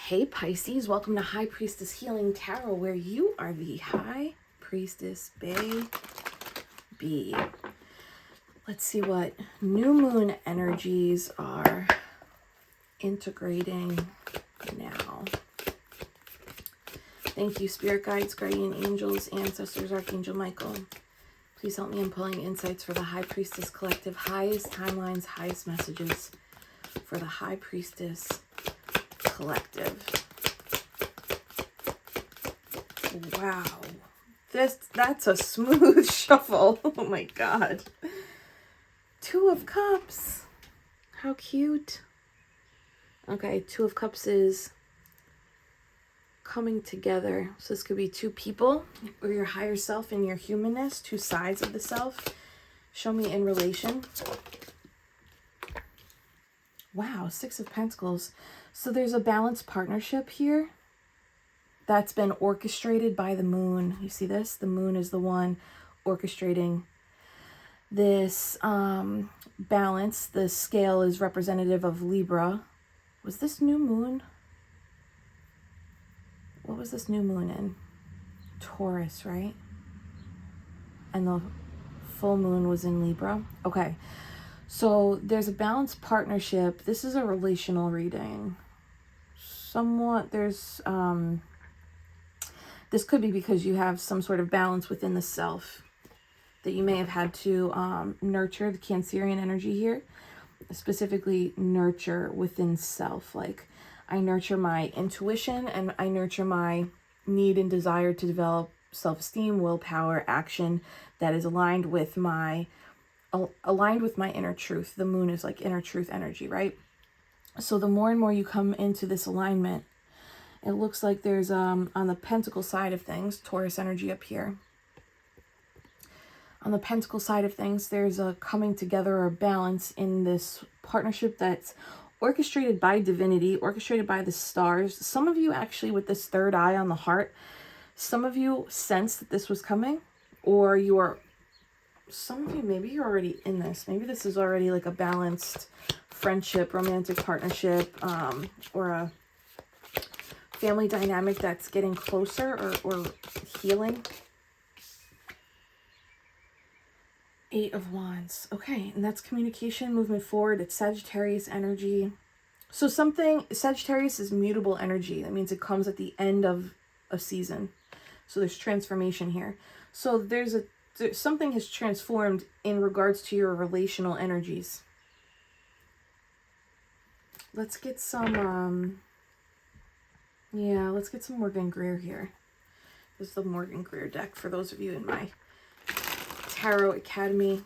Hey Pisces, welcome to High Priestess Healing Tarot, where you are the High Priestess BAYBEEE. Let's see what new moon energies are integrating now. Thank you, Spirit Guides, Guardian Angels, Ancestors, Archangel Michael. Please help me in pulling insights for the High Priestess Collective, highest timelines, highest messages for the High Priestess Collective. Wow, that's a smooth shuffle. Oh my god. Two of Cups. How cute. Okay, Two of Cups is coming together. So this could be two people, or your higher self and your humanness, two sides of the self. Show me in relation. Wow, Six of Pentacles. So there's a balanced partnership here that's been orchestrated by the moon. You see this? The moon is the one orchestrating this balance. The scale is representative of Libra. Was this new moon? What was this new moon in? Taurus, right? And the full moon was in Libra. Okay. So there's a balanced partnership. This is a relational reading. Somewhat there's this could be because you have some sort of balance within the self that you may have had to nurture, the Cancerian energy here. Specifically nurture within self. Like I nurture my intuition and I nurture my need and desire to develop self-esteem, willpower, action that is aligned with my inner truth. The moon is like inner truth energy, right? So the more and more you come into this alignment, it looks like there's on the pentacle side of things, Taurus energy up here. On the pentacle side of things, there's a coming together or balance in this partnership that's orchestrated by divinity, orchestrated by the stars. Some of you actually with this third eye on the heart, some of you sense that this was coming, or some of you, maybe you're already in this. Maybe this is already like a balanced friendship, romantic partnership, or a family dynamic that's getting closer or healing. Eight of Wands. Okay, and that's communication, movement forward. It's Sagittarius energy. So Sagittarius is mutable energy. That means it comes at the end of a season. So there's transformation here. So something has transformed in regards to your relational energies. Let's get some, let's get some Morgan Greer here. This is the Morgan Greer deck for those of you in my Tarot Academy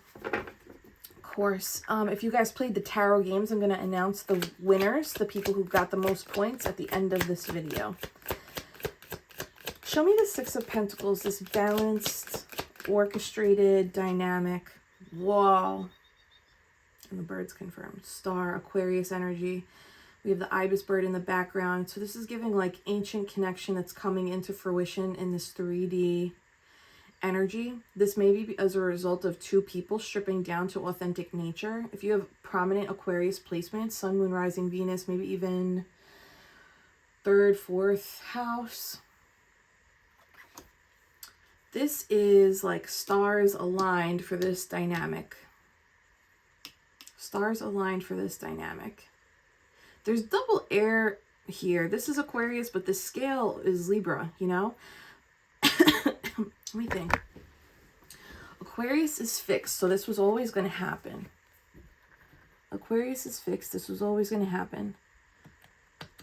course. If you guys played the tarot games, I'm going to announce the winners, the people who got the most points at the end of this video. Show me the Six of Pentacles, this balanced, orchestrated, dynamic. Whoa. And the birds confirmed. Star, Aquarius energy. We have the ibis bird in the background. So this is giving like ancient connection that's coming into fruition in this 3D energy. This may be as a result of two people stripping down to authentic nature. If you have prominent Aquarius placements, Sun, Moon, Rising, Venus, maybe even 3rd, 4th house. This is like stars aligned for this dynamic. Stars aligned for this dynamic. There's double air here. This is Aquarius, but the scale is Libra, you know? Let me think. Aquarius is fixed, so this was always going to happen. Aquarius is fixed. This was always going to happen.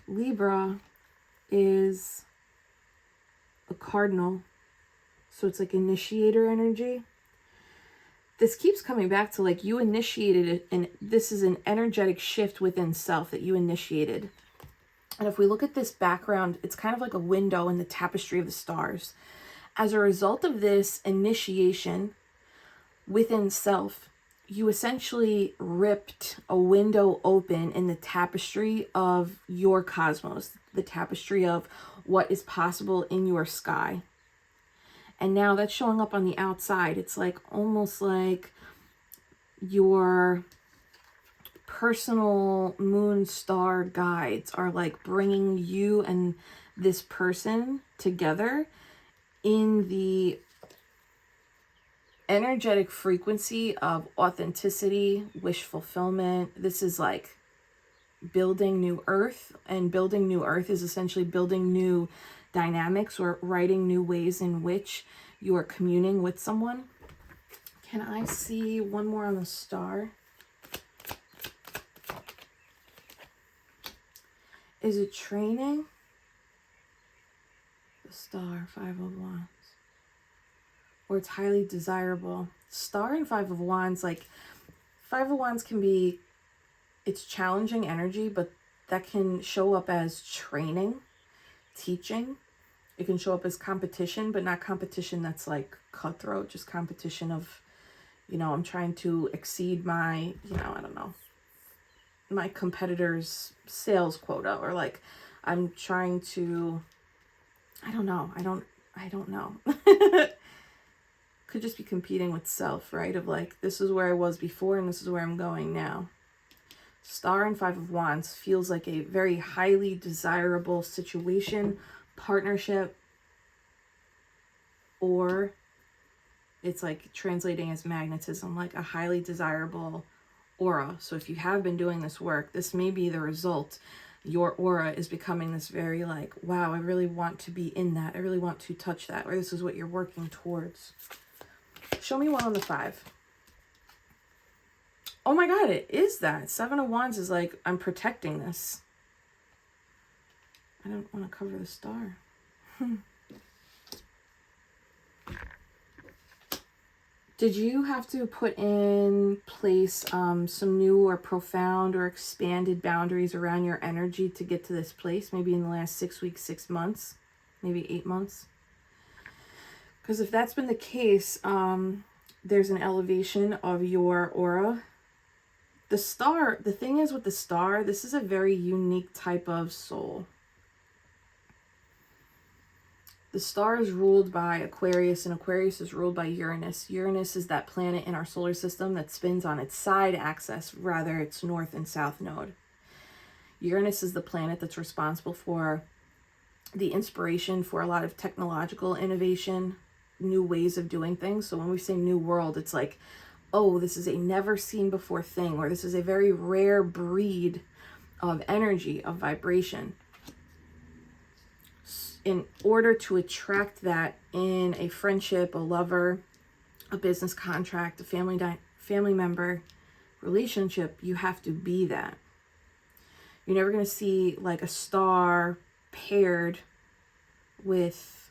Libra is a cardinal, so it's like initiator energy. This keeps coming back to like you initiated it, and this is an energetic shift within self that you initiated. And if we look at this background, it's kind of like a window in the tapestry of the stars. As a result of this initiation within self, you essentially ripped a window open in the tapestry of your cosmos, the tapestry of what is possible in your sky. And now that's showing up on the outside. It's like almost like your personal moon star guides are like bringing you and this person together in the energetic frequency of authenticity, wish fulfillment. This is like building new earth, and building new earth is essentially building new dynamics or writing new ways in which you are communing with someone. Can I see one more on the star? Is it training? The star, 5 of Wands. Or it's highly desirable. Star and 5 of Wands, like 5 of Wands can be, it's challenging energy, but that can show up as training, teaching. It can show up as competition, but not competition that's like cutthroat, just competition of, you know, I'm trying to exceed my, you know, I don't know, my competitor's sales quota, or like I'm trying to, I don't know. Could just be competing with self, right? Of like, this is where I was before and this is where I'm going now. Star and 5 of Wands feels like a very highly desirable situation, partnership, or it's like translating as magnetism, like a highly desirable aura. So if you have been doing this work, this may be the result. Your aura is becoming this very like, wow, I really want to be in that. I really want to touch that. Or this is what you're working towards. Show me one on the 5. Oh my God, it is that. 7 of Wands is like, I'm protecting this. I don't want to cover the star. Did you have to put in place some new or profound or expanded boundaries around your energy to get to this place? Maybe in the last 6 weeks, 6 months, maybe 8 months? Because if that's been the case, there's an elevation of your aura. The star, the thing is with the star, this is a very unique type of soul. The star is ruled by Aquarius, and Aquarius is ruled by Uranus. Uranus is that planet in our solar system that spins on its side axis, rather its north and south node. Uranus is the planet that's responsible for the inspiration for a lot of technological innovation, new ways of doing things. So when we say new world, it's like, oh, this is a never seen before thing, or this is a very rare breed of energy, of vibration. In order to attract that in a friendship, a lover, a business contract, a family member relationship, you have to be that. You're never going to see like a star paired with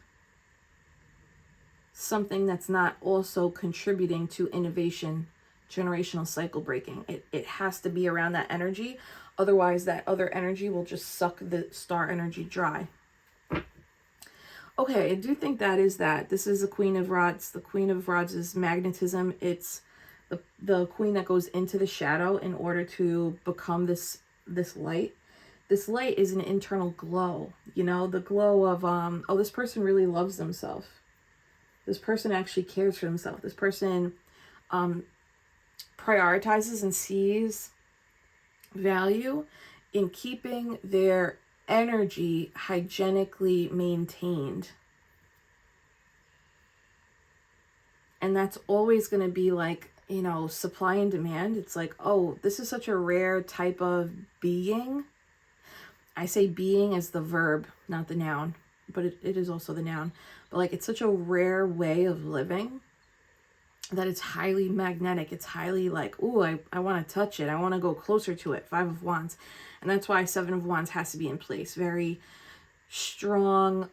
something that's not also contributing to innovation, generational cycle breaking. It has to be around that energy. Otherwise, that other energy will just suck the star energy dry. Okay, I do think that is that. This is the Queen of Rods. The Queen of Rods is magnetism. It's the queen that goes into the shadow in order to become this light. This light is an internal glow. You know, the glow of, oh, this person really loves themselves. This person actually cares for themselves. This person prioritizes and sees value in keeping their energy hygienically maintained. And that's always going to be like, you know, supply and demand. It's like, oh, this is such a rare type of being. I say being as the verb, not the noun, but it is also the noun. But like, it's such a rare way of living that it's highly magnetic. It's highly like, ooh, I want to touch it. I want to go closer to it. 5 of Wands. And that's why 7 of Wands has to be in place. Very strong,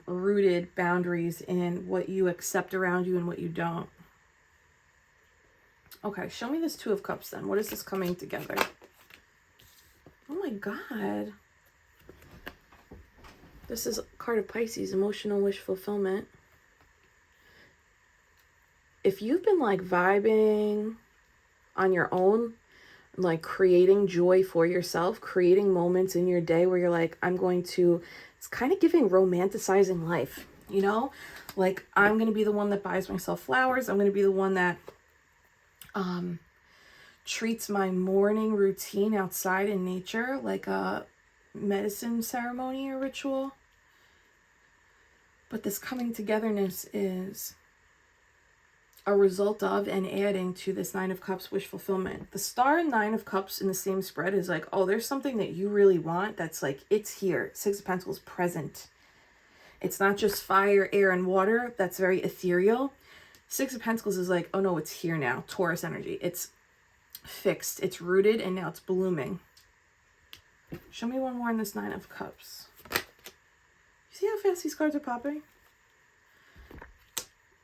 rooted boundaries in what you accept around you and what you don't. Okay, show me this 2 of Cups then. What is this coming together? Oh my God. This is a card of Pisces, emotional wish fulfillment. If you've been like vibing on your own, like creating joy for yourself, creating moments in your day where you're like, I'm going to, it's kind of giving romanticizing life, you know? Like, I'm going to be the one that buys myself flowers. I'm going to be the one that treats my morning routine outside in nature like a medicine ceremony or ritual. But this coming togetherness is a result of and adding to this Nine of Cups wish fulfillment. The Star and Nine of Cups in the same spread is like, oh, there's something that you really want that's like, it's here. Six of Pentacles present. It's not just fire, air, and water. That's very ethereal. Six of Pentacles is like, oh no, it's here now. Taurus energy. It's fixed. It's rooted, and now it's blooming. Show me one more in this Nine of Cups. You see how fast these cards are popping?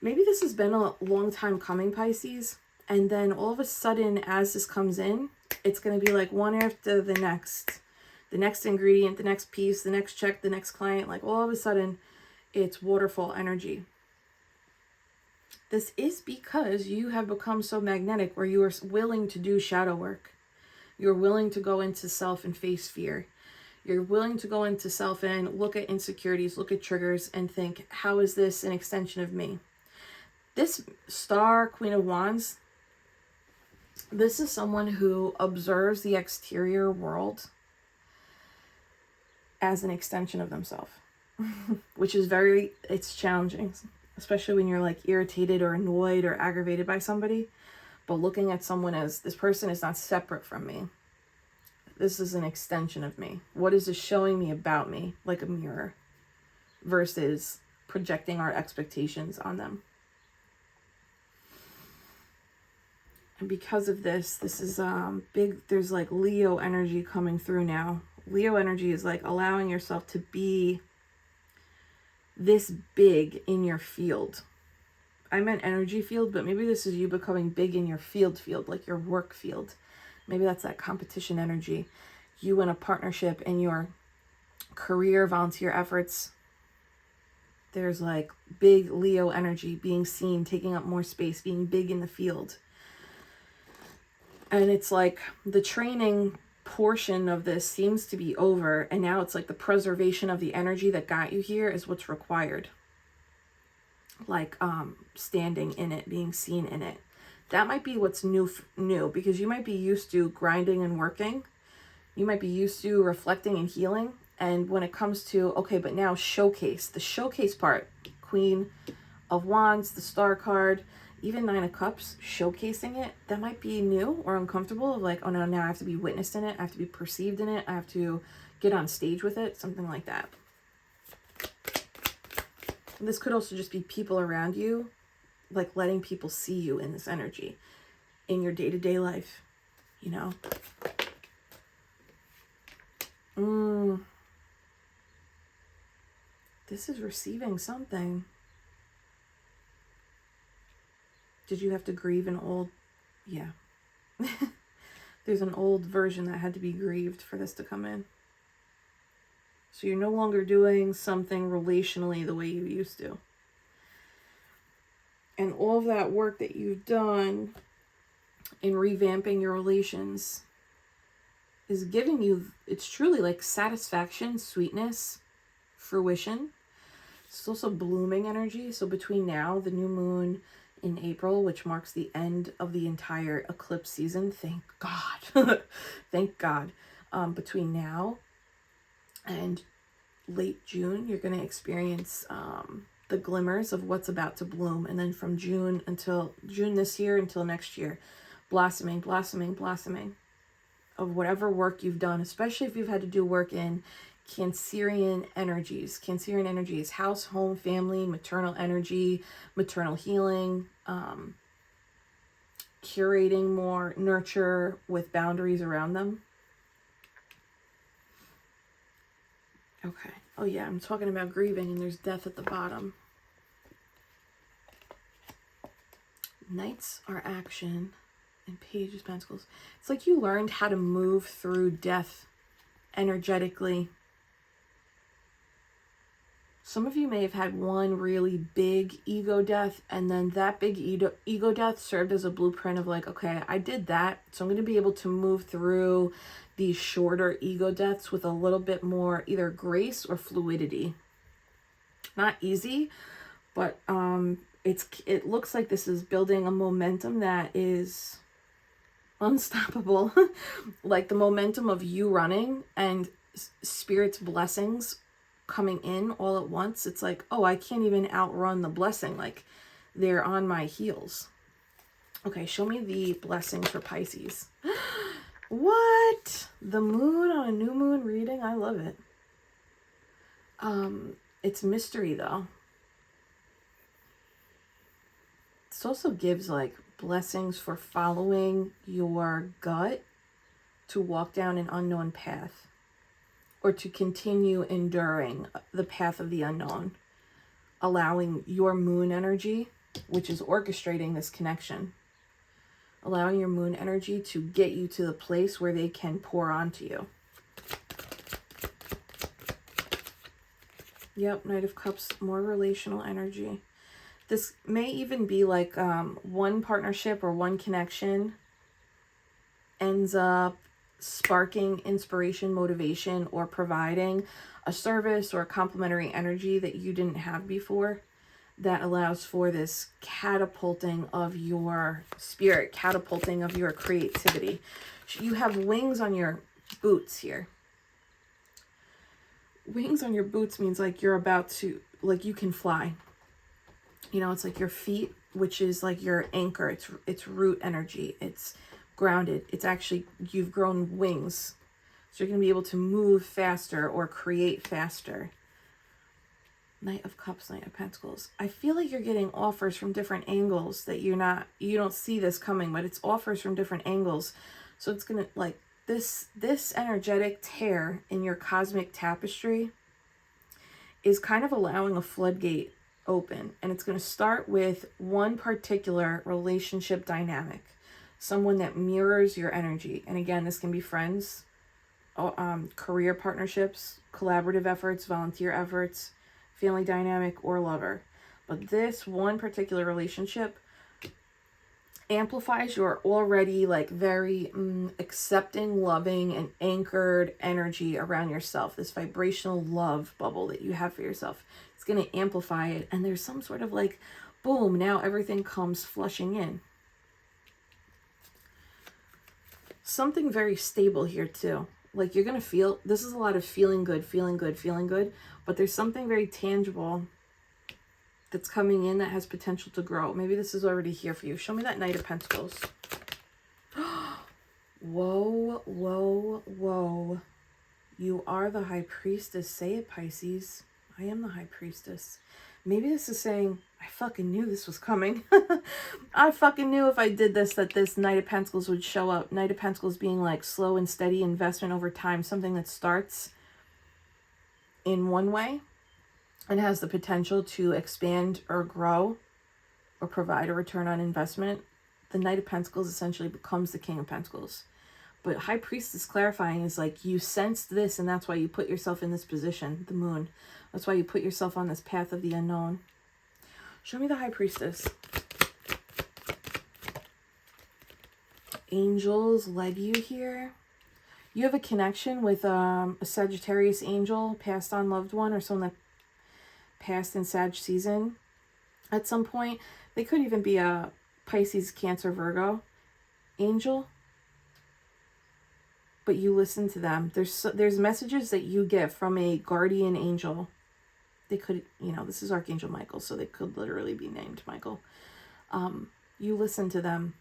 Maybe this has been a long time coming, Pisces. And then all of a sudden, as this comes in, it's going to be like one after the next. The next ingredient, the next piece, the next check, the next client. Like all of a sudden, it's waterfall energy. This is because you have become so magnetic where you are willing to do shadow work. You're willing to go into self and face fear. You're willing to go into self and look at insecurities, look at triggers, and think, how is this an extension of me? This Star, Queen of Wands, this is someone who observes the exterior world as an extension of themselves, which is it's challenging, especially when you're like irritated or annoyed or aggravated by somebody. But looking at someone as, this person is not separate from me. This is an extension of me. What is this showing me about me? Like a mirror, versus projecting our expectations on them. And because of this, this is big, there's like Leo energy coming through now. Leo energy is like allowing yourself to be this big in your field. I meant energy field, but maybe this is you becoming big in your field, like your work field. Maybe that's that competition energy. You in a partnership in your career, volunteer efforts. There's like big Leo energy, being seen, taking up more space, being big in the field. And it's like the training portion of this seems to be over. And now it's like the preservation of the energy that got you here is what's required. Like standing in it, being seen in it. That might be what's new, because you might be used to grinding and working. You might be used to reflecting and healing. And when it comes to, okay, but now showcase, the showcase part, Queen of Wands, the Star card, even Nine of Cups, showcasing it, that might be new or uncomfortable. Like, oh no, now I have to be witnessed in it. I have to be perceived in it. I have to get on stage with it, something like that. This could also just be people around you, like letting people see you in this energy in your day-to-day life, you know? This is receiving something. Did you have to grieve an old? Yeah. There's an old version that had to be grieved for this to come in. So you're no longer doing something relationally the way you used to. And all of that work that you've done in revamping your relations is giving you, it's truly like satisfaction, sweetness, fruition. It's also blooming energy. So between now, the new moon in April, which marks the end of the entire eclipse season, thank God. Thank God. Between now and late June, you're going to experience the glimmers of what's about to bloom. And then from June this year until next year, blossoming, blossoming, blossoming of whatever work you've done, especially if you've had to do work in Cancerian energies. Cancerian energies, house, home, family, maternal energy, maternal healing, curating more nurture with boundaries around them. Okay. Oh yeah, I'm talking about grieving and there's death at the bottom. Knights are action and Page of Pentacles. It's like you learned how to move through death energetically. Some of you may have had one really big ego death, and then that big ego death served as a blueprint of like, okay, I did that, so I'm going to be able to move through these shorter ego deaths with a little bit more either grace or fluidity. Not easy, but it looks like this is building a momentum that is unstoppable. Like the momentum of you running and Spirit's blessings coming in all at once. It's like, oh, I can't even outrun the blessing. Like they're on my heels. Okay, show me the blessings for Pisces. What? The moon on a new moon reading? I love it. It's mystery though. This also gives like blessings for following your gut to walk down an unknown path, or to continue enduring the path of the unknown, allowing your moon energy, which is orchestrating this connection, allowing your moon energy to get you to the place where they can pour onto you. Yep, Knight of Cups, more relational energy. This may even be like one partnership or one connection ends up sparking inspiration, motivation, or providing a service or a complementary energy that you didn't have before, that allows for this catapulting of your spirit, catapulting of your creativity. You have wings on your boots here. Wings on your boots means like you're about to, like you can fly. You know, it's like your feet, which is like your anchor. It's root energy. It's grounded. It's actually, you've grown wings. So you're going to be able to move faster or create faster. Knight of Cups, Knight of Pentacles. I feel like you're getting offers from different angles that you don't see this coming, but it's offers from different angles. So it's going to, like, this energetic tear in your cosmic tapestry is kind of allowing a floodgate open. And it's going to start with one particular relationship dynamic. Someone that mirrors your energy. And again, this can be friends, career partnerships, collaborative efforts, volunteer efforts, family dynamic, or lover. But this one particular relationship amplifies your already like very accepting, loving, and anchored energy around yourself. This vibrational love bubble that you have for yourself. It's going to amplify it. And there's some sort of like, boom, now everything comes flushing in. Something very stable here too. Like you're going to feel, this is a lot of feeling good, feeling good, feeling good. But there's something very tangible that's coming in that has potential to grow. Maybe this is already here for you. Show me that Knight of Pentacles. Whoa, whoa, whoa. You are the High Priestess. Say it, Pisces. I am the High Priestess. Maybe this is saying, I fucking knew this was coming. I fucking knew if I did this, that this Knight of Pentacles would show up. Knight of Pentacles being like slow and steady investment over time. Something that starts in one way and has the potential to expand or grow or provide a return on investment. The Knight of Pentacles essentially becomes the King of Pentacles. But High Priestess clarifying is like you sensed this, and that's why you put yourself in this position, the moon. That's why you put yourself on this path of the unknown. Show me the High Priestess. Angels led you here. You have a connection with a Sagittarius angel, passed on loved one, or someone that passed in Sag season at some point. They could even be a Pisces, Cancer, Virgo angel. But you listen to them. There's messages that you get from a guardian angel. They could, you know, this is Archangel Michael, so they could literally be named Michael. You listen to them.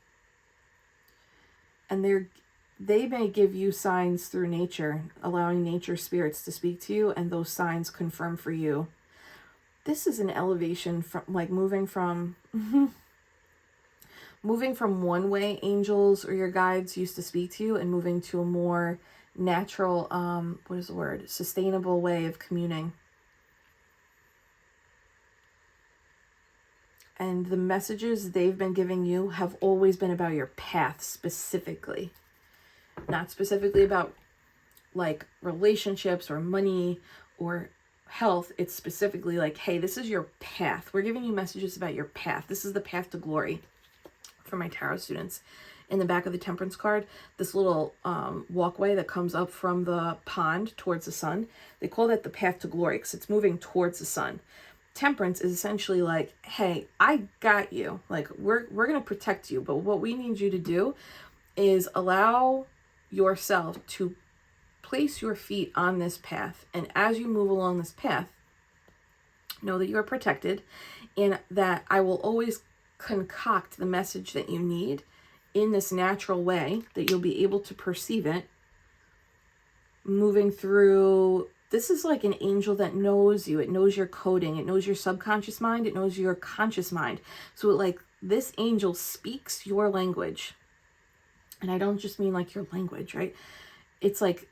And they may give you signs through nature, allowing nature spirits to speak to you, and those signs confirm for you. This is an elevation from like moving from one way angels or your guides used to speak to you, and moving to a more natural, what is the word? Sustainable way of communing. And the messages they've been giving you have always been about your path specifically. Not specifically about like relationships or money or health. It's specifically like, hey, this is your path. We're giving you messages about your path. This is the path to glory for my tarot students. In the back of the Temperance card, this little walkway that comes up from the pond towards the sun, they call that the path to glory because it's moving towards the sun. Temperance is essentially like, hey, I got you. Like, we're going to protect you. But what we need you to do is allow yourself to place your feet on this path. And as you move along this path, know that you are protected, and that I will always concoct the message that you need in this natural way that you'll be able to perceive it. Moving through, this is like an angel that knows you. It knows your coding. It knows your subconscious mind. It knows your conscious mind. So like this angel speaks your language. And I don't just mean like your language, right? It's like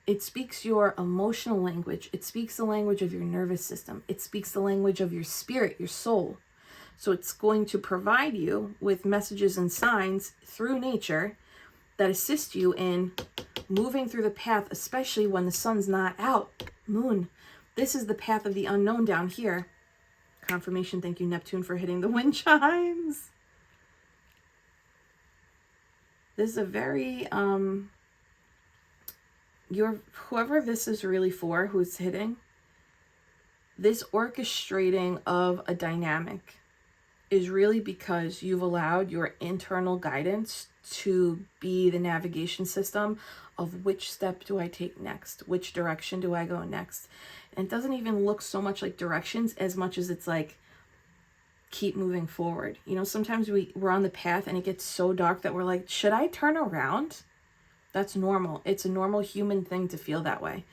it speaks your emotional language. It speaks the language of your nervous system. It speaks the language of your spirit, your soul. So it's going to provide you with messages and signs through nature that assist you in moving through the path, especially when the sun's not out. Moon. This is the path of the unknown down here. Confirmation. Thank you, Neptune, for hitting the wind chimes. This is a very, whoever this is really for, who's hitting, this orchestrating of a dynamic is really because you've allowed your internal guidance to be the navigation system of which step do I take next? Which direction do I go next? And it doesn't even look so much like directions as much as it's like, keep moving forward. You know, sometimes we're on the path and it gets so dark that we're like, should I turn around? That's normal. It's a normal human thing to feel that way.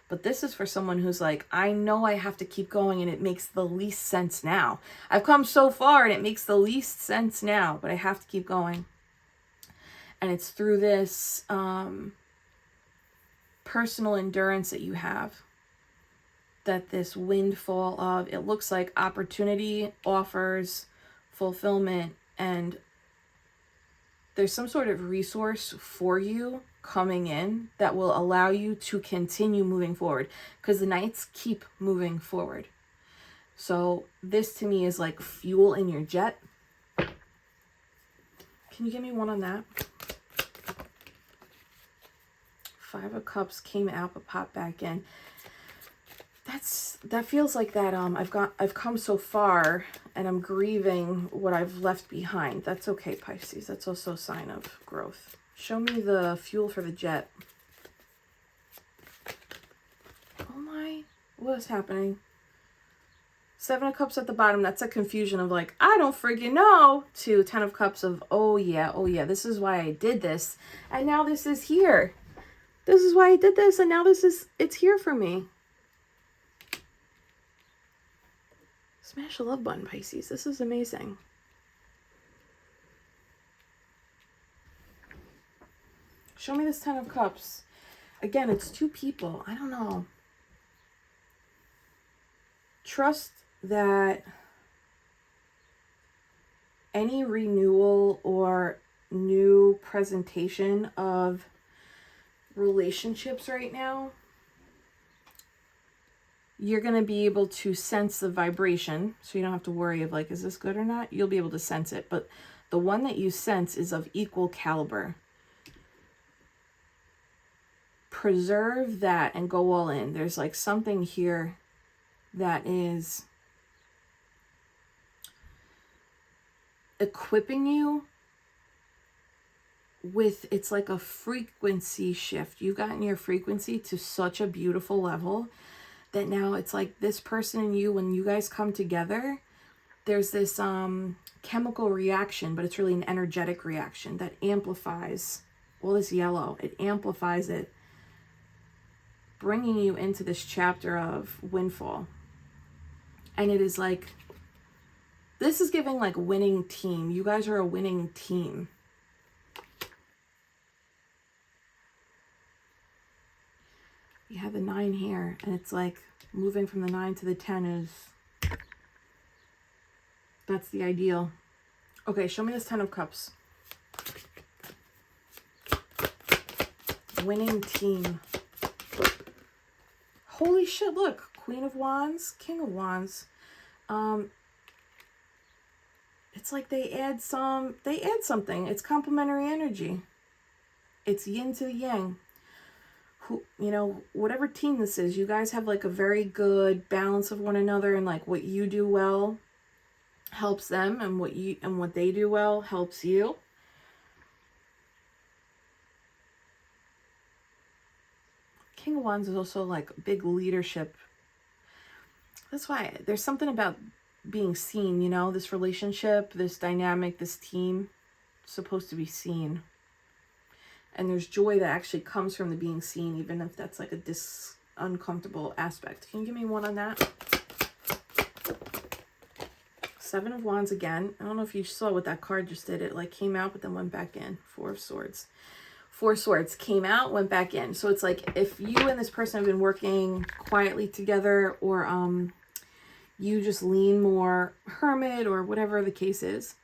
But this is for someone who's like, I know I have to keep going and it makes the least sense now. I've come so far and it makes the least sense now, but I have to keep going. And it's through this personal endurance that you have that this windfall of, it looks like opportunity, offers, fulfillment, and there's some sort of resource for you coming in that will allow you to continue moving forward, because the nights keep moving forward. So this to me is like fuel in your jet. Can you give me one on that? Five of Cups came out but popped back in. That feels like that I've come so far and I'm grieving what I've left behind. That's okay, Pisces. That's also a sign of growth. Show me the fuel for the jet. Oh my, what is happening? Seven of Cups at the bottom. That's a confusion of like, I don't freaking know, to Ten of Cups of, oh yeah, this is why I did this. And now this is here. This is why I did this. And now it's here for me. Smash the love button, Pisces. This is amazing. Show me this Ten of Cups. Again, it's two people. I don't know. Trust that any renewal or new presentation of relationships right now, you're going to be able to sense the vibration. So you don't have to worry of like, is this good or not? You'll be able to sense it. But the one that you sense is of equal caliber. Preserve that and go all in. There's like something here that is equipping you with, it's like a frequency shift. You've gotten your frequency to such a beautiful level that now it's like this person and you, when you guys come together, there's this chemical reaction, but it's really an energetic reaction that amplifies all this yellow. It amplifies it, bringing you into this chapter of Windfall. And it is like, this is giving like winning team. You guys are a winning team. You have the 9 here, and it's like moving from the 9 to the 10 is, that's the ideal. Okay, show me this 10 of Cups. Winning team. Holy shit, look. Queen of Wands, King of Wands. It's like they add something. It's complementary energy. It's yin to the yang. Who, you know, whatever team this is, you guys have like a very good balance of one another, and like what you do well helps them, and what they do well helps you. King of Wands is also like big leadership. That's why there's something about being seen, you know, this relationship, this dynamic, this team, supposed to be seen. And there's joy that actually comes from the being seen, even if that's like a uncomfortable aspect. Can you give me one on that? Seven of Wands again. I don't know if you saw what that card just did. It like came out, but then went back in. Four of Swords. Four of Swords came out, went back in. So it's like if you and this person have been working quietly together, or you just lean more hermit or whatever the case is,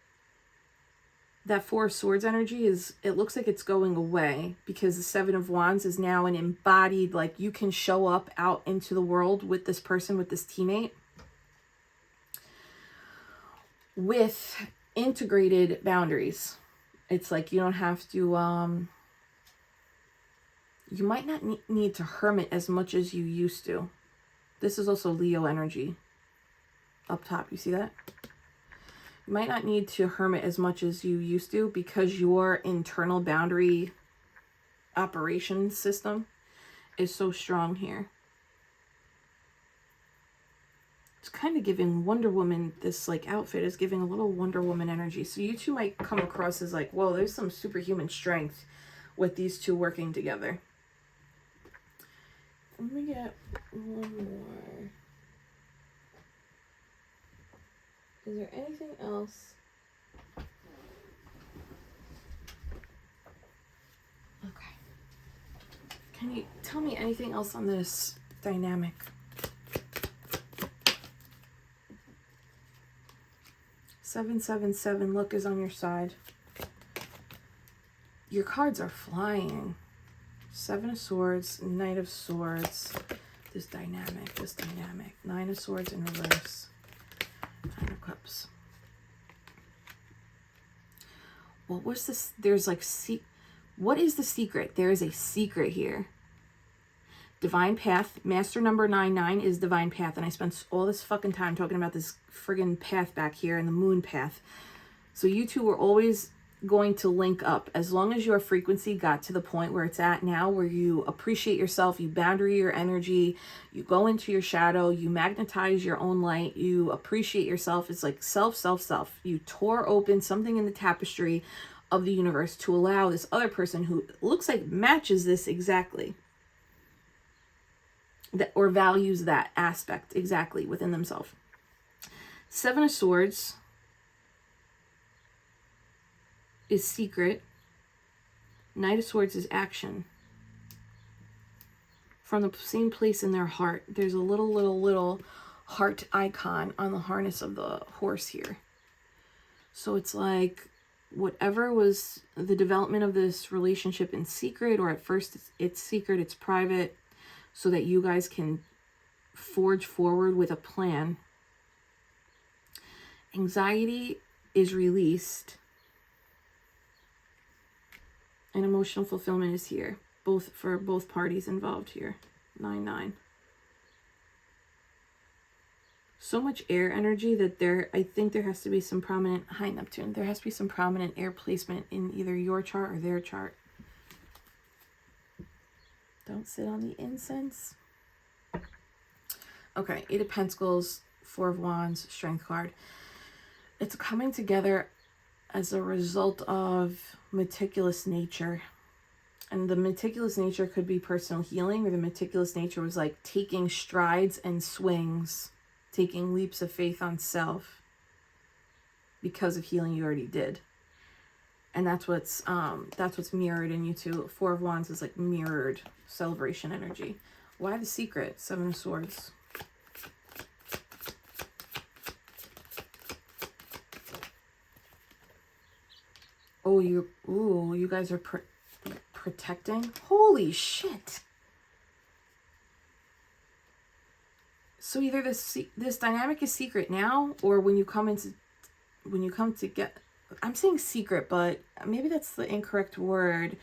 that Four of Swords energy is, it looks like it's going away, because the Seven of Wands is now an embodied, like you can show up out into the world with this person, with this teammate, with integrated boundaries. It's like you don't have to, you might not need to hermit as much as you used to. This is also Leo energy up top. You see that? You might not need to hermit as much as you used to, because your internal boundary operation system is so strong here. It's kind of giving Wonder Woman, this like outfit is giving a little Wonder Woman energy. So you two might come across as like, whoa, there's some superhuman strength with these two working together. Let me get one more. Is there anything else? Okay. Can you tell me anything else on this dynamic? Seven, 7, 7, luck is on your side. Your cards are flying. Seven of Swords, Knight of Swords. This dynamic. Nine of Swords in reverse. Nine of Cups. What was this? There's like, what is the secret? There is a secret here. Divine Path. Master number 99 is Divine Path. And I spent all this fucking time talking about this friggin' path back here and the moon path. So you two were always going to link up, as long as your frequency got to the point where it's at now, where you appreciate yourself, you boundary your energy, you go into your shadow, you magnetize your own light, you appreciate yourself. It's like self. You tore open something in the tapestry of the universe to allow this other person who looks like matches this exactly, that or values that aspect exactly within themselves. Seven of Swords is secret. Knight of Swords is action. From the same place in their heart. There's a little heart icon on the harness of the horse here. So it's like whatever was the development of this relationship in secret, or at first it's secret, it's private, so that you guys can forge forward with a plan. Anxiety is released. And emotional fulfillment is here, for both parties involved here. 9-9. So much air energy that I think there has to be some prominent, hi Neptune, there has to be some prominent air placement in either your chart or their chart. Don't sit on the incense. Okay, Eight of Pentacles, Four of Wands, Strength card. It's coming together as a result of meticulous nature. And the meticulous nature could be personal healing, or the meticulous nature was like taking strides and swings, taking leaps of faith on self because of healing you already did. And that's what's mirrored in you two. Four of Wands is like mirrored celebration energy. Why the secret? Seven of Swords. Oh, you guys are protecting? Holy shit. So either this dynamic is secret now, or when you come to get, I'm saying secret, but maybe that's the incorrect word.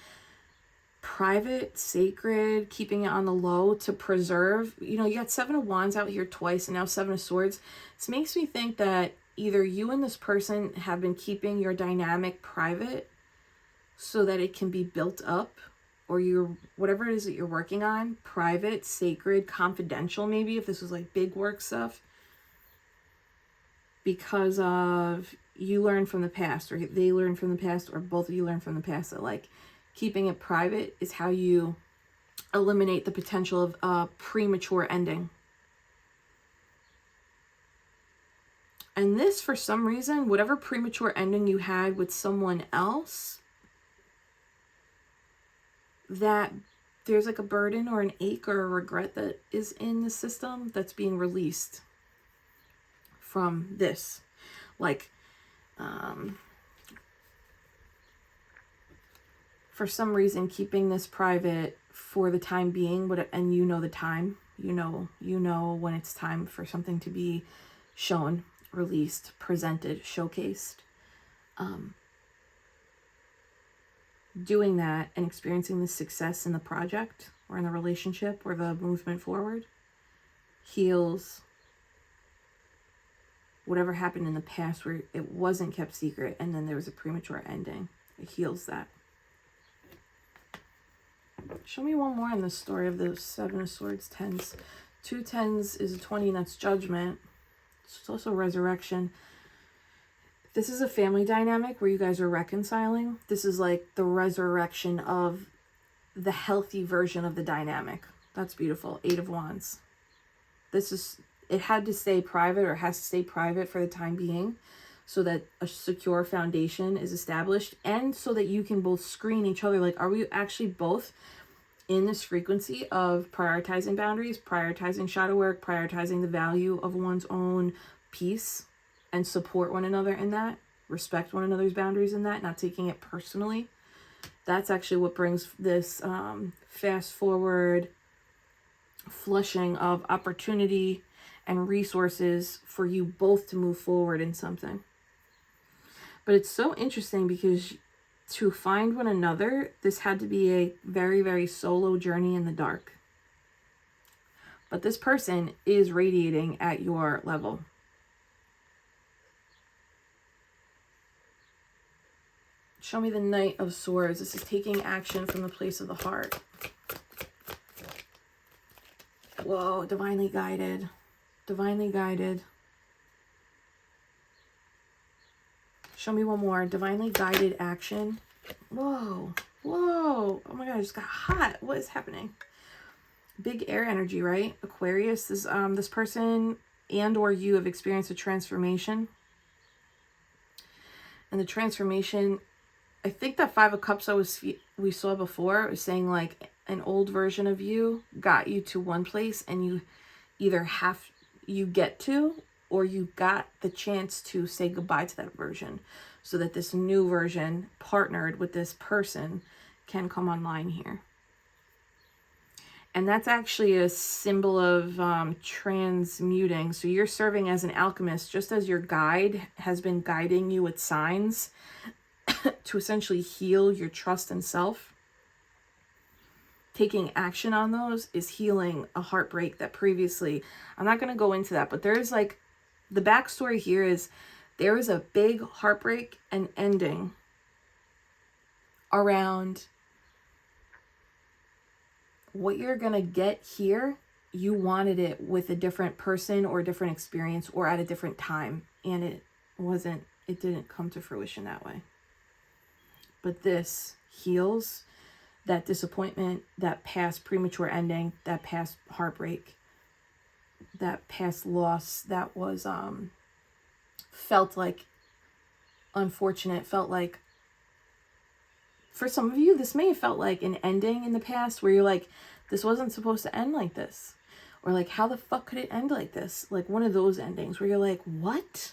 Private, sacred, keeping it on the low to preserve. You know, you got Seven of Wands out here twice, and now Seven of Swords. This makes me think that either you and this person have been keeping your dynamic private so that it can be built up or you're, whatever it is that you're working on, private, sacred, confidential, maybe if this was like big work stuff, because of you learn from the past, or they learn from the past, or both of you learn from the past, that like keeping it private is how you eliminate the potential of a premature ending. And this, for some reason, whatever premature ending you had with someone else, that there's like a burden or an ache or a regret that is in the system that's being released from this. Like, for some reason, keeping this private for the time being, but, and you know the time, you know when it's time for something to be shown, released, presented, showcased. Doing that and experiencing the success in the project or in the relationship or the movement forward heals whatever happened in the past where it wasn't kept secret and then there was a premature ending. It heals that. Show me one more in the story of the Seven of Swords, tens. 2 tens is a 20, and that's judgment. It's also resurrection. This is a family dynamic where you guys are reconciling. This is like the resurrection of the healthy version of the dynamic. That's beautiful. 8 of Wands. This is, it had to stay private, or has to stay private for the time being, so that a secure foundation is established, and so that you can both screen each other. Like, are we actually both in this frequency of prioritizing boundaries, prioritizing shadow work, prioritizing the value of one's own peace, and support one another in that, respect one another's boundaries in that, not taking it personally? That's actually what brings this fast forward flushing of opportunity and resources for you both to move forward in something. But it's so interesting because to find one another, this had to be a very, very solo journey in the dark. But this person is radiating at your level. Show me the Knight of Swords. This is taking action from the place of the heart. Whoa, divinely guided. Divinely guided. Show me one more. Divinely guided action. Whoa. Whoa. Oh my God, I just got hot. What is happening? Big air energy, right? Aquarius. This person and or you have experienced a transformation. And the transformation, I think that 5 of Cups we saw before was saying like an old version of you got you to one place, and you either you get to, or you got the chance to say goodbye to that version, so that this new version partnered with this person can come online here. And that's actually a symbol of transmuting. So you're serving as an alchemist, just as your guide has been guiding you with signs to essentially heal your trust in self. Taking action on those is healing a heartbreak that previously, I'm not going to go into that, but there's like, the backstory here is there is a big heartbreak and ending around what you're going to get here. You wanted it with a different person or a different experience or at a different time, and it didn't come to fruition that way. But this heals that disappointment, that past premature ending, that past heartbreak, that past loss that was felt like unfortunate, felt like, for some of you, this may have felt like an ending in the past where you're like, this wasn't supposed to end like this. Or like, how the fuck could it end like this? Like one of those endings where you're like, what?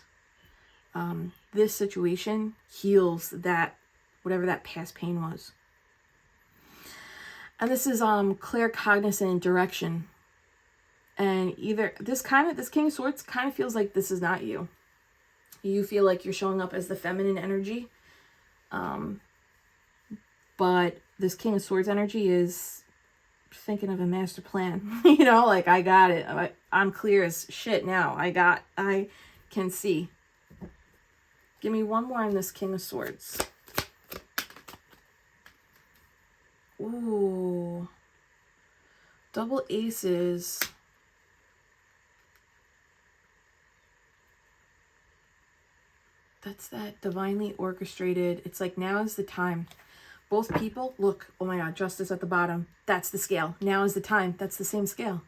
This situation heals that, whatever that past pain was. And this is claircognizant direction. And either this King of Swords kind of feels like this is not you. You feel like you're showing up as the feminine energy. But this King of Swords energy is thinking of a master plan. You know, like, I got it. I'm clear as shit now. I can see. Give me one more on this King of Swords. Ooh. Double aces. That's that divinely orchestrated. It's like, now is the time. Both people, look, oh my God, justice at the bottom. That's the scale. Now is the time. That's the same scale.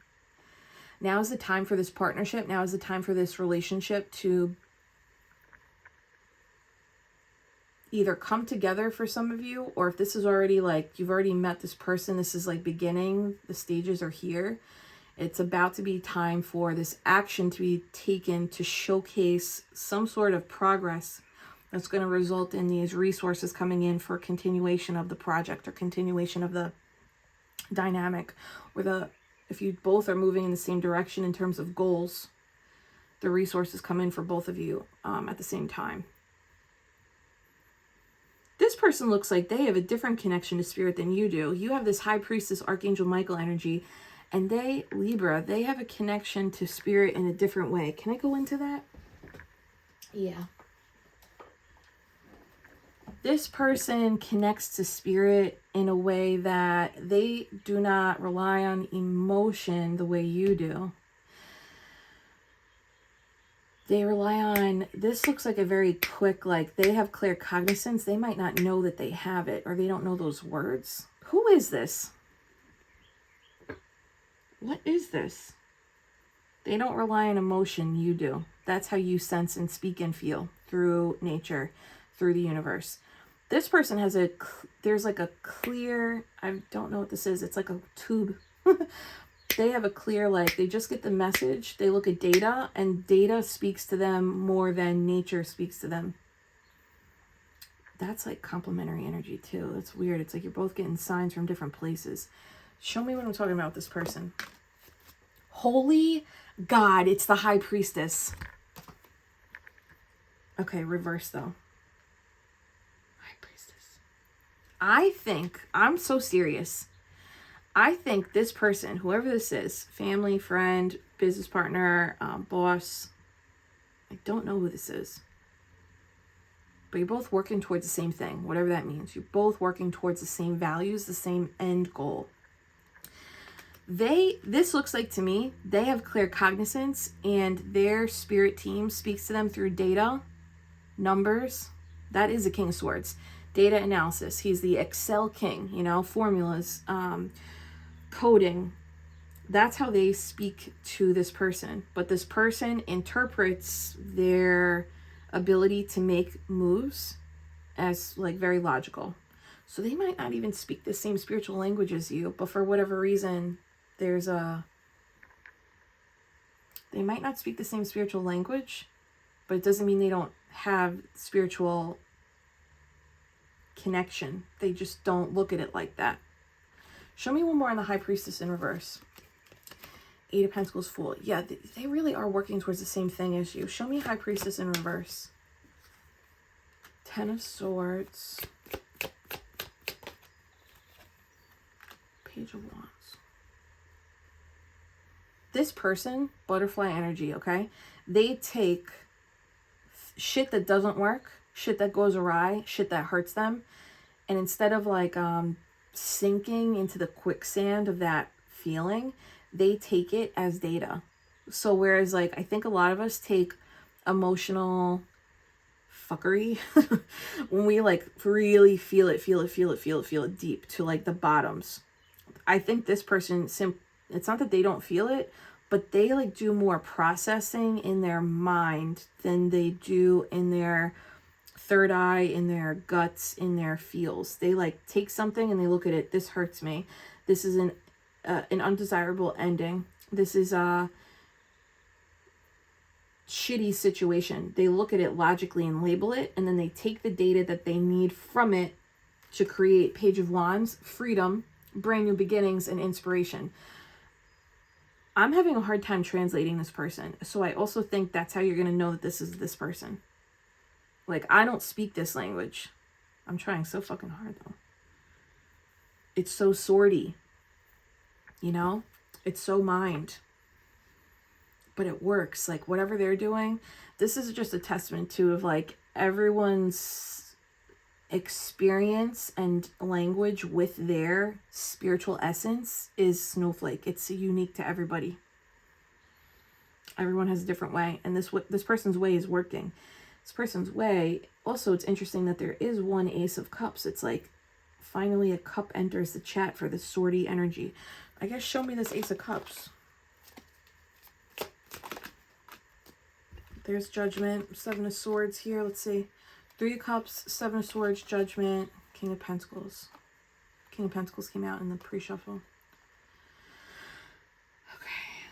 Now is the time for this partnership. Now is the time for this relationship to either come together for some of you, or if this is already like, you've already met this person, this is like beginning, the stages are here. It's about to be time for this action to be taken to showcase some sort of progress that's going to result in these resources coming in for continuation of the project or continuation of the dynamic, or if you both are moving in the same direction in terms of goals, the resources come in for both of you at the same time. This person looks like they have a different connection to spirit than you do. You have this High Priestess, Archangel Michael energy, and they, Libra, they have a connection to spirit in a different way. Can I go into that? Yeah. This person connects to spirit in a way that they do not rely on emotion the way you do. They rely on, this looks like a very quick, like they have clear cognizance. They might not know that they have it, or they don't know those words. Who is this? What is this? They don't rely on emotion, you do. That's how you sense and speak and feel, through nature, through the universe. This person has there's like a clear, I don't know what this is. It's like a tube. They have a clear, like, they just get the message. They look at data, and data speaks to them more than nature speaks to them. That's like complementary energy too. That's weird. It's like you're both getting signs from different places. Show me what I'm talking about with this person. Holy God, it's the High Priestess. Okay, reverse though. High Priestess. I think, I'm so serious. I think this person, whoever this is, family, friend, business partner, boss, I don't know who this is. But you're both working towards the same thing, whatever that means. You're both working towards the same values, the same end goal. This looks like to me, they have clear cognizance, and their spirit team speaks to them through data, numbers. That is a King of Swords. Data analysis. He's the Excel king, you know, formulas, coding. That's how they speak to this person. But this person interprets their ability to make moves as like very logical. So they might not even speak the same spiritual language as you, but for whatever reason, they might not speak the same spiritual language, but it doesn't mean they don't have spiritual connection. They just don't look at it like that. Show me one more on the High Priestess in reverse. Eight of Pentacles, Fool. Yeah, they really are working towards the same thing as you. Show me High Priestess in reverse. Ten of Swords. Page of Wands. This person, butterfly energy, okay? They take shit that doesn't work, shit that goes awry, shit that hurts them, and instead of like sinking into the quicksand of that feeling, they take it as data. So whereas like I think a lot of us take emotional fuckery when we like really feel it deep to like the bottoms. I think this person, it's not that they don't feel it, but they like do more processing in their mind than they do in their third eye, in their guts, in their feels. They like take something and they look at it. This hurts me. This is an undesirable ending. This is a shitty situation. They look at it logically and label it, and then they take the data that they need from it to create Page of Wands, freedom, brand new beginnings, and inspiration. I'm having a hard time translating this person. So I also think that's how you're going to know that this is this person. Like, I don't speak this language. I'm trying so fucking hard, though. It's so swordy. You know? It's so mind. But it works. Like, whatever they're doing, this is just a testament to of, like, everyone's experience and language with their spiritual essence is snowflake. It's unique to everybody. Everyone has a different way, and this person's way is working. This person's way, also, it's interesting that there is one Ace of Cups. It's like finally a cup enters the chat for the swordy energy. I guess show me this Ace of Cups. There's Judgment, Seven of Swords here. Let's see. 3 of Cups, 7 of Swords, Judgment, King of Pentacles. King of Pentacles came out in the pre-shuffle. Okay.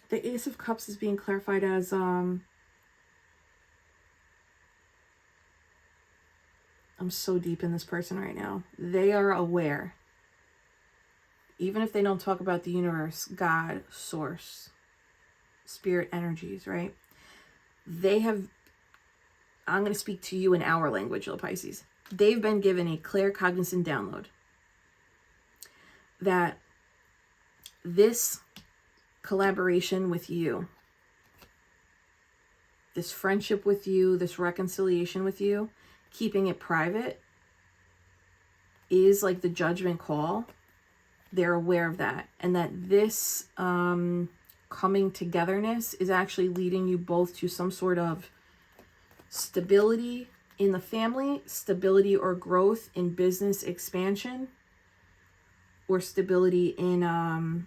The Ace of Cups is being clarified as I'm so deep in this person right now. They are aware. Even if they don't talk about the universe, God, source, spirit energies, right? They have, I'm going to speak to you in our language, little Pisces. They've been given a clear cognizant download that this collaboration with you, this friendship with you, this reconciliation with you, keeping it private is like the judgment call. They're aware of that, and that this coming togetherness is actually leading you both to some sort of stability in the family, stability or growth in business expansion, or stability in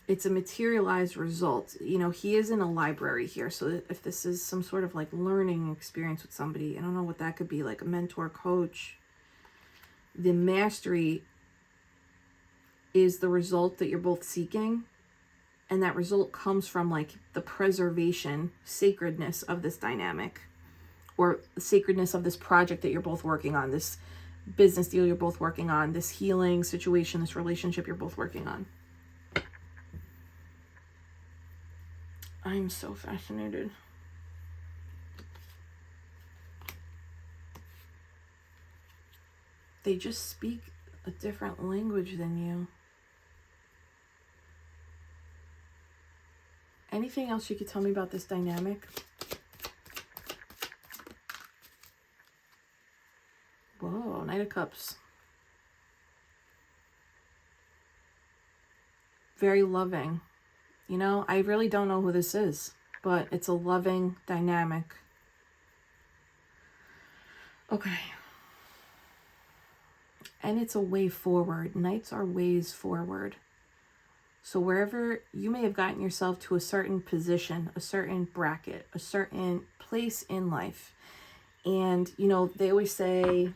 it's a materialized result. You know, he is in a library here, so if this is some sort of like learning experience with somebody, I don't know what that could be, like a mentor, coach. The mastery is the result that you're both seeking, and that result comes from like the preservation, sacredness of this dynamic, or the sacredness of this project that you're both working on, this business deal you're both working on, this healing situation, this relationship you're both working on. I'm so fascinated. They just speak a different language than you. Anything else you could tell me about this dynamic? Whoa, Knight of Cups. Very loving. You know, I really don't know who this is, but it's a loving dynamic. Okay. And it's a way forward. Knights are ways forward. So wherever you may have gotten yourself to a certain position, a certain bracket, a certain place in life. And, you know, they always say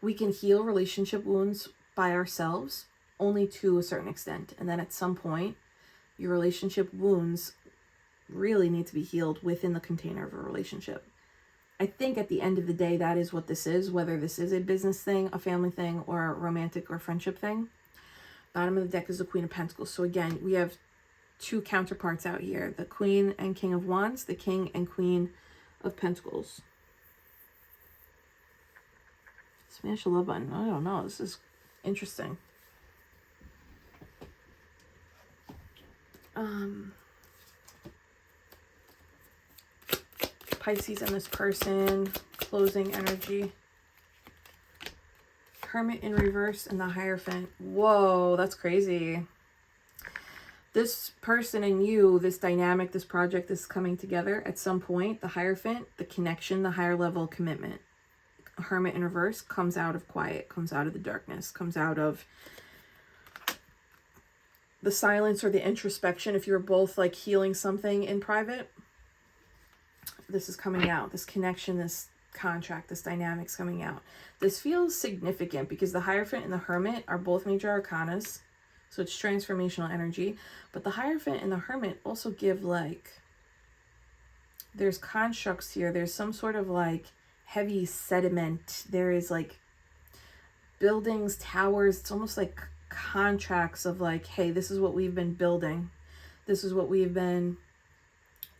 we can heal relationship wounds by ourselves only to a certain extent. And then at some point, your relationship wounds really need to be healed within the container of a relationship. I think at the end of the day, that is what this is, whether this is a business thing, a family thing, or a romantic or friendship thing. Bottom of the deck is the Queen of Pentacles. So again, we have 2 counterparts out here, the Queen and King of Wands, the King and Queen of Pentacles. Smash the love button. I don't know. This is interesting. Pisces and this person, closing energy. Hermit in reverse and the Hierophant. Whoa, that's crazy. This person and you, this dynamic, this project, this coming together at some point. The Hierophant, the connection, the higher level commitment. Hermit in reverse comes out of quiet, comes out of the darkness, comes out of the silence or the introspection. If you're both like healing something in private, this is coming out. This connection, this contract, this dynamic's coming out. This feels significant because the Hierophant and the Hermit are both major arcanas. So it's transformational energy. But the Hierophant and the Hermit also give like, there's constructs here. There's some sort of like heavy sediment. There is like buildings, towers. It's almost like contracts of like, hey, this is what we've been building. This is what we've been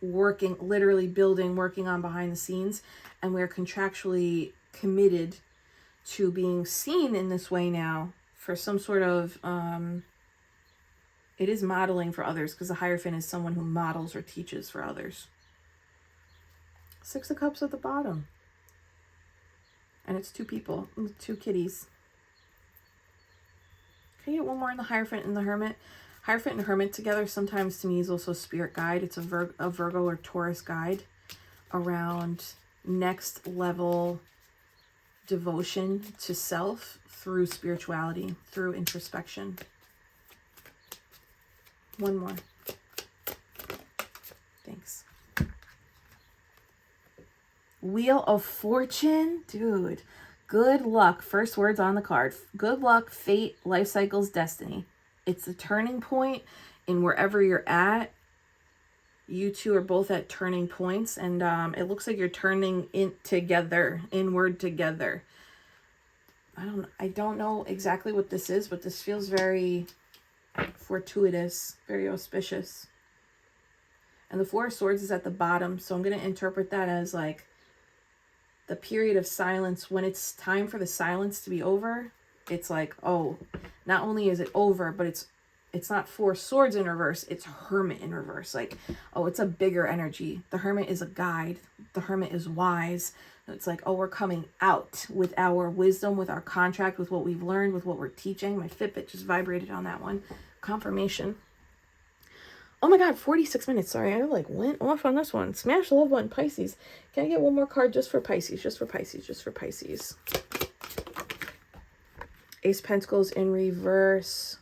working, literally building, working on behind the scenes. And we're contractually committed to being seen in this way now for some sort of, it is modeling for others, because the Hierophant is someone who models or teaches for others. Six of Cups at the bottom. And it's two people, two kitties. Can you get one more in the Hierophant and the Hermit? Hierophant and Hermit together sometimes to me is also spirit guide. It's a Virgo or Taurus guide around next level devotion to self through spirituality, through introspection. One more. Thanks. Wheel of Fortune. Dude, good luck. First words on the card. Good luck, fate, life cycles, destiny. It's a turning point in wherever you're at. You two are both at turning points, and it looks like you're turning in together, inward together. I don't know exactly what this is, but this feels very fortuitous, very auspicious. And the Four of Swords is at the bottom, so I'm going to interpret that as like the period of silence. When it's time for the silence to be over, it's like, oh, not only is it over, but it's not Four Swords in reverse, it's Hermit in reverse. Like, oh, it's a bigger energy. The Hermit is a guide. The Hermit is wise. It's like, oh, we're coming out with our wisdom, with our contract, with what we've learned, with what we're teaching. My Fitbit just vibrated on that one. Confirmation. Oh my God, 46 minutes. Sorry, I like went off on this one. Smash the love button, Pisces. Can I get one more card just for Pisces? Just for Pisces. Just for Pisces. Ace of Pentacles in reverse.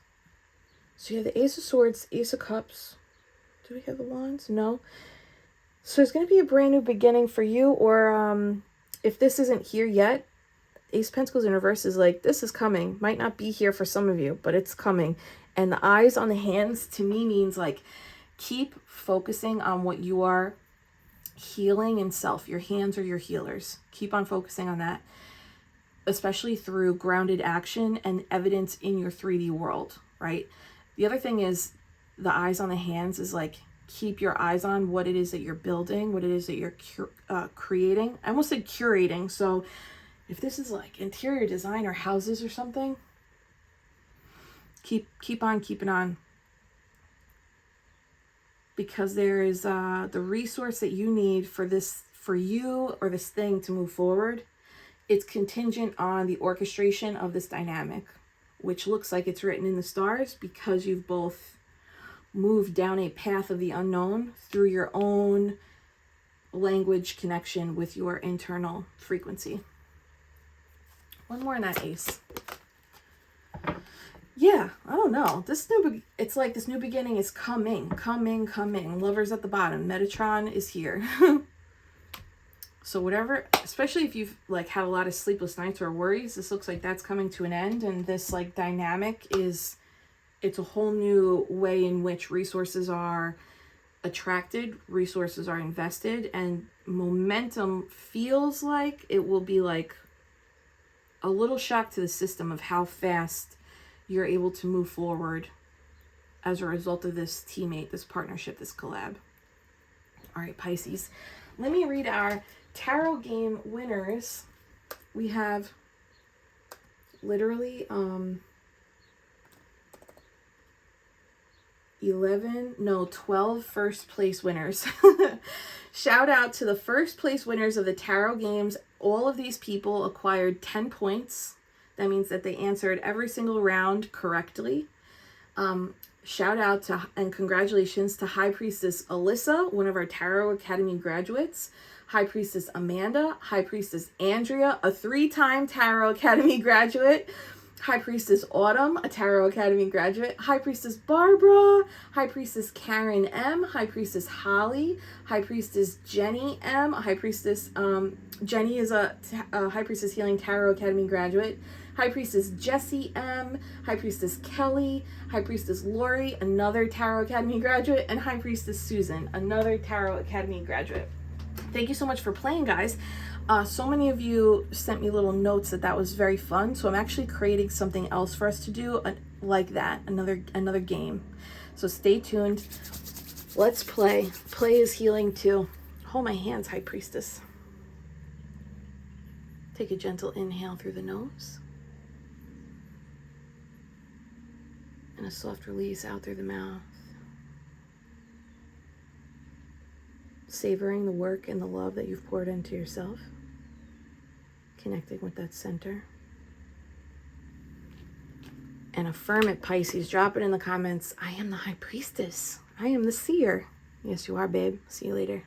So you have the Ace of Swords, Ace of Cups. Do we have the Wands? No. So it's going to be a brand new beginning for you, or if this isn't here yet, Ace of Pentacles in reverse is like, this is coming. Might not be here for some of you, but it's coming. And the eyes on the hands to me means like, keep focusing on what you are healing in self. Your hands are your healers. Keep on focusing on that, especially through grounded action and evidence in your 3D world, right? The other thing is the eyes on the hands is like, keep your eyes on what it is that you're building, what it is that you're creating. I almost said curating. So if this is like interior design or houses or something, keep on keeping on. Because there is the resource that you need for this, for you or this thing to move forward. It's contingent on the orchestration of this dynamic, which looks like it's written in the stars because you've both moved down a path of the unknown through your own language connection with your internal frequency. One more in that ace. Yeah, I don't know. It's like this new beginning is coming. Lovers at the bottom. Metatron is here. So whatever, especially if you've like had a lot of sleepless nights or worries, this looks like that's coming to an end. And this like dynamic is, it's a whole new way in which resources are attracted, resources are invested, and momentum feels like it will be like a little shock to the system of how fast you're able to move forward as a result of this teammate, this partnership, this collab. All right, Pisces. Let me read our tarot game winners. We have literally 12 first place winners. Shout out to the first place winners of the tarot games. All of these people acquired 10 points. That means that they answered every single round correctly. Shout out to and congratulations to High Priestess Alyssa, one of our Tarot Academy graduates. High Priestess Amanda, High Priestess Andrea, a 3-time Tarot Academy graduate. High Priestess Autumn, a Tarot Academy graduate. High Priestess Barbara, High Priestess Karen M, High Priestess Holly, High Priestess Jenny M, High Priestess Jenny is a High Priestess Healing Tarot Academy graduate. High Priestess Jessie M, High Priestess Kelly, High Priestess Lori, another Tarot Academy graduate, and High Priestess Susan, another Tarot Academy graduate. Thank you so much for playing, guys. So many of you sent me little notes that was very fun. So I'm actually creating something else for us to do like that, another game. So stay tuned. Let's play. Play is healing too. Hold my hands, High Priestess. Take a gentle inhale through the nose. And a soft release out through the mouth. Savoring the work and the love that you've poured into yourself. Connecting with that center. And affirm it, Pisces. Drop it in the comments. I am the High Priestess. I am the seer. Yes, you are, babe. See you later.